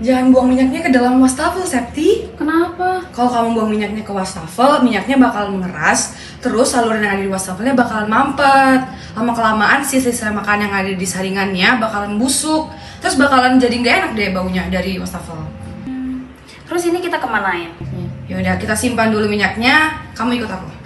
Jangan buang minyaknya ke dalam wastafel, Septi. Kenapa? Kalau kamu buang minyaknya ke wastafel, minyaknya bakal mengeras, terus saluran yang ada di wastafelnya bakalan mampet. Lama-kelamaan sisa-sisa makanan yang ada di saringannya bakalan busuk, terus bakalan jadi nggak enak deh baunya dari wastafel. Terus ini kita kemana ya? Yaudah, kita simpan dulu minyaknya, kamu ikut aku.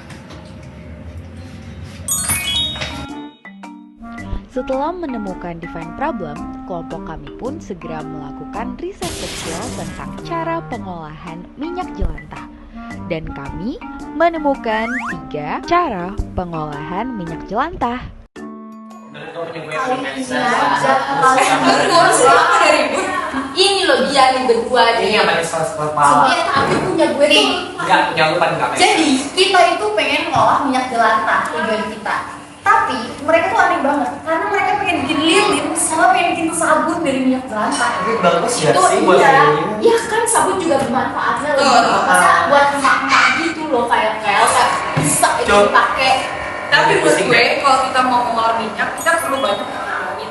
Setelah menemukan define problem, kelompok kami pun segera melakukan riset kecil tentang cara pengolahan minyak jelantah. Dan kami menemukan 3 cara pengolahan minyak jelantah. Ini loh dia nih berdua Ini nih. yang paling sekolah. Sebenarnya tapi punya gue tuh. Enggak, punya lu paling enggak. Jadi kita itu pengen ngolah minyak jelantah tujuan kita. Tapi mereka tuh aneh banget karena mereka pengen bikin lilin sama pengen bikin sabun dari minyak jelantah. Tapi bagus ya Itu sih buat iya, lilin. iya kan sabun juga bermanfaatnya loh. Tuh. Masa buat emak-emak gitu loh kayak bisa itu Cuk. dipakai. Tapi menurut Pusing gue, deh. kalau kita mau mengolah minyak, kita perlu banyak ngomongin.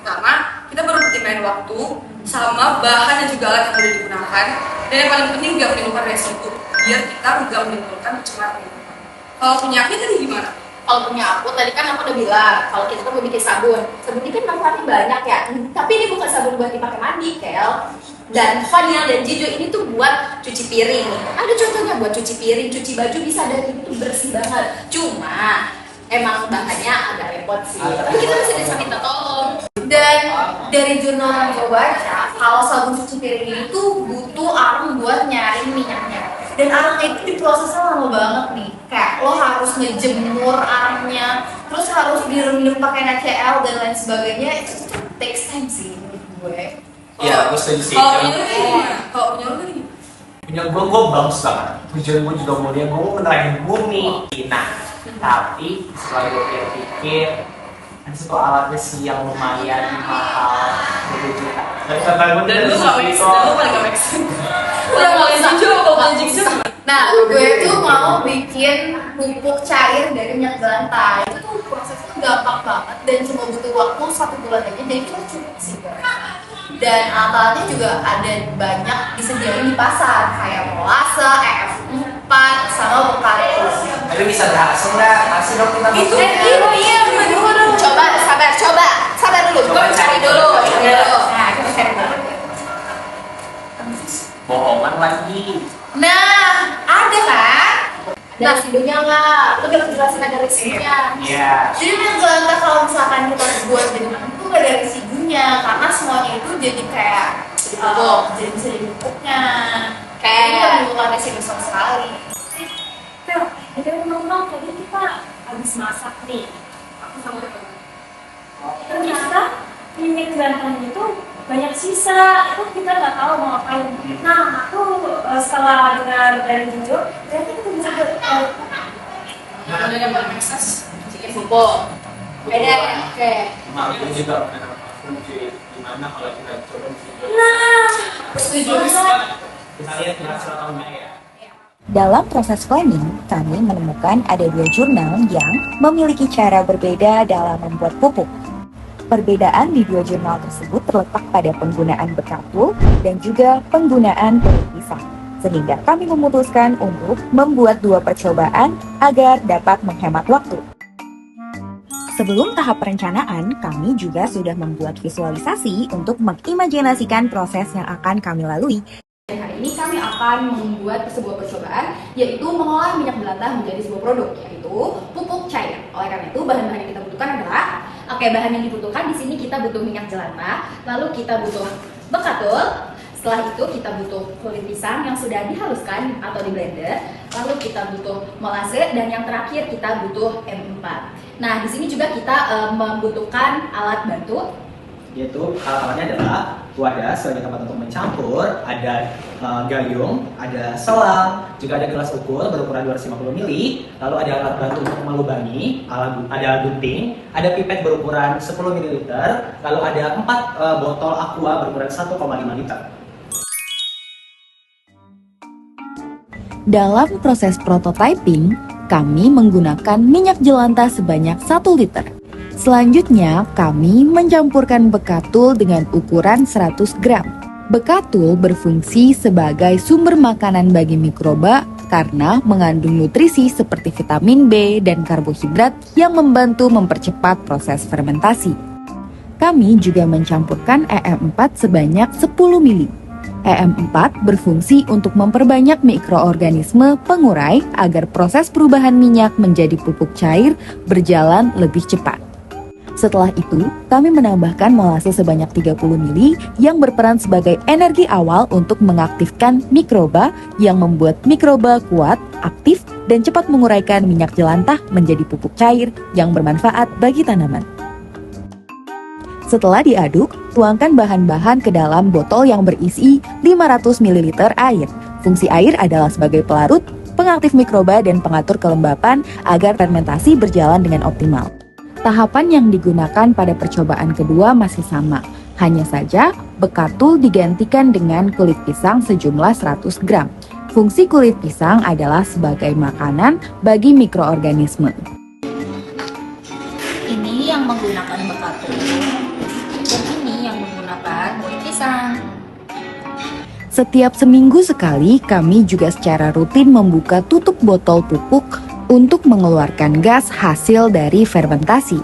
Karena kita perlu pertimbangan waktu, sama bahan dan juga alat yang boleh digunakan. Dan yang paling penting nggak menimbulkan resiko, biar kita nggak menimbulkan pencemaran. Kalau penyakit tadi gimana? Kalau punya aku, tadi kan aku udah bilang kalau kita tuh mau bikin sabun. Sabun ini kan manfaatnya banyak ya. Tapi ini bukan sabun buat dipakai mandi, Kel. Dan Vanilla dan Jijo ini tuh buat cuci piring. Ada contohnya buat cuci piring, cuci baju bisa, dan itu bersih banget. Cuma emang bahannya agak repot sih. Tapi kita masih bisa minta tolong. Dan dari jurnal yang gue baca, kalau sabun cuci piring ini tuh butuh arang buat nyaring minyaknya. Dan arangnya itu diprosesnya lama banget nih. Kayak lo harus ngejemur arangnya, terus harus direndam pakai NaCl dan lain sebagainya. Itu tuh takes time sih menurut gue. Iya, aku setuju sih. Kalau punya lu kayak gimana? Kalau punya lu kayak gimana? Punya gue bagus banget. Tujuan gue juga mulia, gue mau menerangi bumi. Nah, tapi setelah gue pikir, ada satu alatnya sih yang lumayan mahal, 20 juta. Dan lu nggak make sense, dan lu paling nggak make sense. Udah mau Jijo, kalau punya Jijo gimana? Nah, gue tuh mau bikin pupuk cair dari minyak jelantah. Itu tuh prosesnya gampang banget dan cuma butuh waktu 1 bulan aja. Jadi kita cukup sih, guys. Dan alat-alatnya juga ada banyak disediain di pasar, kayak molase, EF4, sama bekatus. Tapi bisa berhasil nggak? Kasih dong kita Itu Iya, bener. Coba, sabar dulu. Gue cari dulu. Nah, kita cari dulu. bohongan lagi. Nah, ada kan? Nah, videonya nggak? Lu bilang jelasin ada resikonya. Iya. Jadi minyak jelantah kalau misalkan kita buat jadi itu nggak ada resikonya karena semuanya itu jadi kayak jadi bisa jadi pupuknya. Kayak nggak menimbulkan resiko sama sekali. Fel, itu ngomong tadi kita habis masak nih. Aku sama temen. Ternyata minyak jelantahnya itu banyak sisa, itu kita nggak tahu mau ngapain. Nah, aku setelah dengar dari Jijo, ternyata kita bisa buat Ada yang paling make sense. Bikin pupuk. Beda ya? Oke. Nah, aku juga pernah kunci gimana kalau kita coba nah, Setuju. kita lihat hasil tahunnya ya. Dalam proses planning, kami menemukan ada 2 jurnal yang memiliki cara berbeda dalam membuat pupuk. Perbedaan di 2 jurnal tersebut terletak pada penggunaan bekatul dan juga penggunaan kulit pisang. Sehingga kami memutuskan untuk membuat 2 percobaan agar dapat menghemat waktu. Sebelum tahap perencanaan, kami juga sudah membuat visualisasi untuk mengimajinasikan proses yang akan kami lalui. Hari ini kami akan membuat sebuah percobaan, yaitu mengolah minyak jelantah menjadi sebuah produk, yaitu pupuk cair. Oleh karena itu, bahan-bahan yang kita butuhkan adalah, bahan yang dibutuhkan di sini kita butuh minyak jelantah, lalu kita butuh bekatul, setelah itu kita butuh kulit pisang yang sudah dihaluskan atau di blender, lalu kita butuh molase, dan yang terakhir kita butuh M4. Nah, di sini juga kita membutuhkan alat bantu, Yaitu alat-alatnya adalah wadah sebagai tempat untuk mencampur, ada gayung, ada selang, juga ada gelas ukur berukuran 250 ml, lalu ada alat bantu untuk melubangi, ada gunting, ada pipet berukuran 10 ml, lalu ada 4 botol aqua berukuran 1,5 liter. Dalam proses prototyping, kami menggunakan minyak jelantah sebanyak 1 liter. Selanjutnya, kami mencampurkan bekatul dengan ukuran 100 gram. Bekatul berfungsi sebagai sumber makanan bagi mikroba karena mengandung nutrisi seperti vitamin B dan karbohidrat yang membantu mempercepat proses fermentasi. Kami juga mencampurkan EM4 sebanyak 10 mili. EM4 berfungsi untuk memperbanyak mikroorganisme pengurai agar proses perubahan minyak menjadi pupuk cair berjalan lebih cepat. Setelah itu, kami menambahkan molase sebanyak 30 mili yang berperan sebagai energi awal untuk mengaktifkan mikroba yang membuat mikroba kuat, aktif, dan cepat menguraikan minyak jelantah menjadi pupuk cair yang bermanfaat bagi tanaman. Setelah diaduk, tuangkan bahan-bahan ke dalam botol yang berisi 500 ml air. Fungsi air adalah sebagai pelarut, pengaktif mikroba, dan pengatur kelembapan agar fermentasi berjalan dengan optimal. Tahapan yang digunakan pada percobaan kedua masih sama, hanya saja bekatul digantikan dengan kulit pisang sejumlah 100 gram. Fungsi kulit pisang adalah sebagai makanan bagi mikroorganisme. Ini yang menggunakan bekatul, dan ini yang menggunakan kulit pisang. Setiap seminggu sekali, kami juga secara rutin membuka tutup botol pupuk untuk mengeluarkan gas hasil dari fermentasi.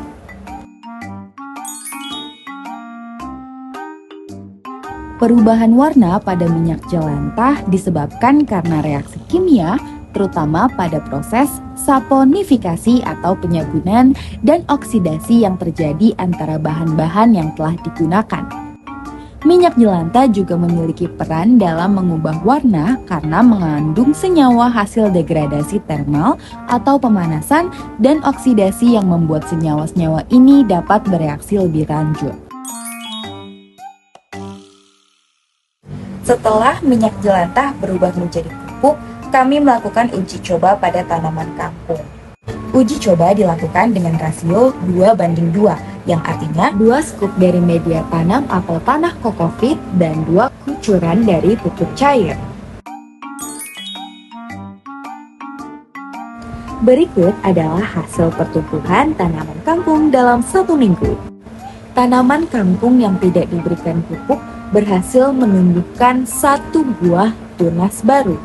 Perubahan warna pada minyak jelantah disebabkan karena reaksi kimia, terutama pada proses saponifikasi atau penyabunan dan oksidasi yang terjadi antara bahan-bahan yang telah digunakan. Minyak jelantah juga memiliki peran dalam mengubah warna karena mengandung senyawa hasil degradasi termal atau pemanasan dan oksidasi yang membuat senyawa-senyawa ini dapat bereaksi lebih lanjut. Setelah minyak jelantah berubah menjadi pupuk, kami melakukan uji coba pada tanaman kangkung. Uji coba dilakukan dengan rasio 2:2, yang artinya 2 scoop dari media tanam apel tanah kokopit dan 2 kucuran dari pupuk cair. Berikut adalah hasil pertumbuhan tanaman kangkung dalam 1 minggu. Tanaman kangkung yang tidak diberikan pupuk berhasil menumbuhkan 1 buah tunas baru.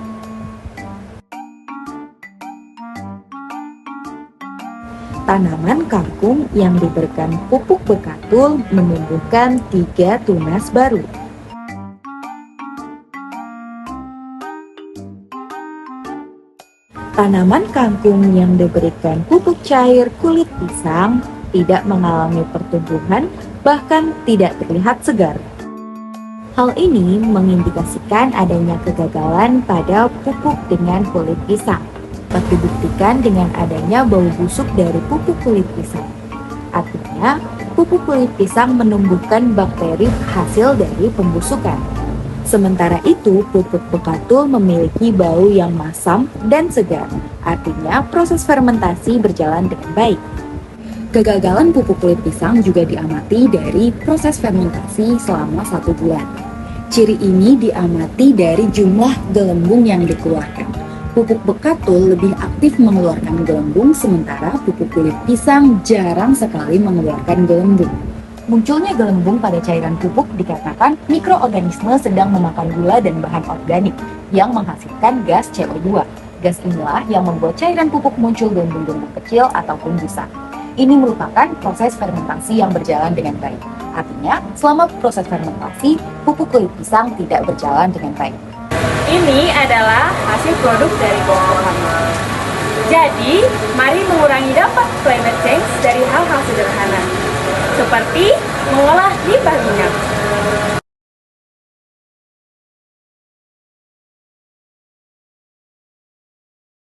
Tanaman kangkung yang diberikan pupuk bekatul menumbuhkan 3 tunas baru. Tanaman kangkung yang diberikan pupuk cair kulit pisang tidak mengalami pertumbuhan, bahkan tidak terlihat segar. Hal ini mengindikasikan adanya kegagalan pada pupuk dengan kulit pisang. Dapat dibuktikan dengan adanya bau busuk dari pupuk kulit pisang. Artinya, pupuk kulit pisang menumbuhkan bakteri hasil dari pembusukan. Sementara itu, pupuk bekatul memiliki bau yang masam dan segar. Artinya, proses fermentasi berjalan dengan baik. Kegagalan pupuk kulit pisang juga diamati dari proses fermentasi selama 1 bulan. Ciri ini diamati dari jumlah gelembung yang dikeluarkan. Pupuk bekatul lebih aktif mengeluarkan gelembung, sementara pupuk kulit pisang jarang sekali mengeluarkan gelembung. Munculnya gelembung pada cairan pupuk dikarenakan mikroorganisme sedang memakan gula dan bahan organik yang menghasilkan gas CO2. Gas inilah yang membuat cairan pupuk muncul gelembung-gelembung kecil ataupun busa. Ini merupakan proses fermentasi yang berjalan dengan baik. Artinya, selama proses fermentasi, pupuk kulit pisang tidak berjalan dengan baik. Ini adalah hasil produk dari pohon. Jadi, mari mengurangi dampak climate change dari hal-hal sederhana, seperti mengolah limbah minyak.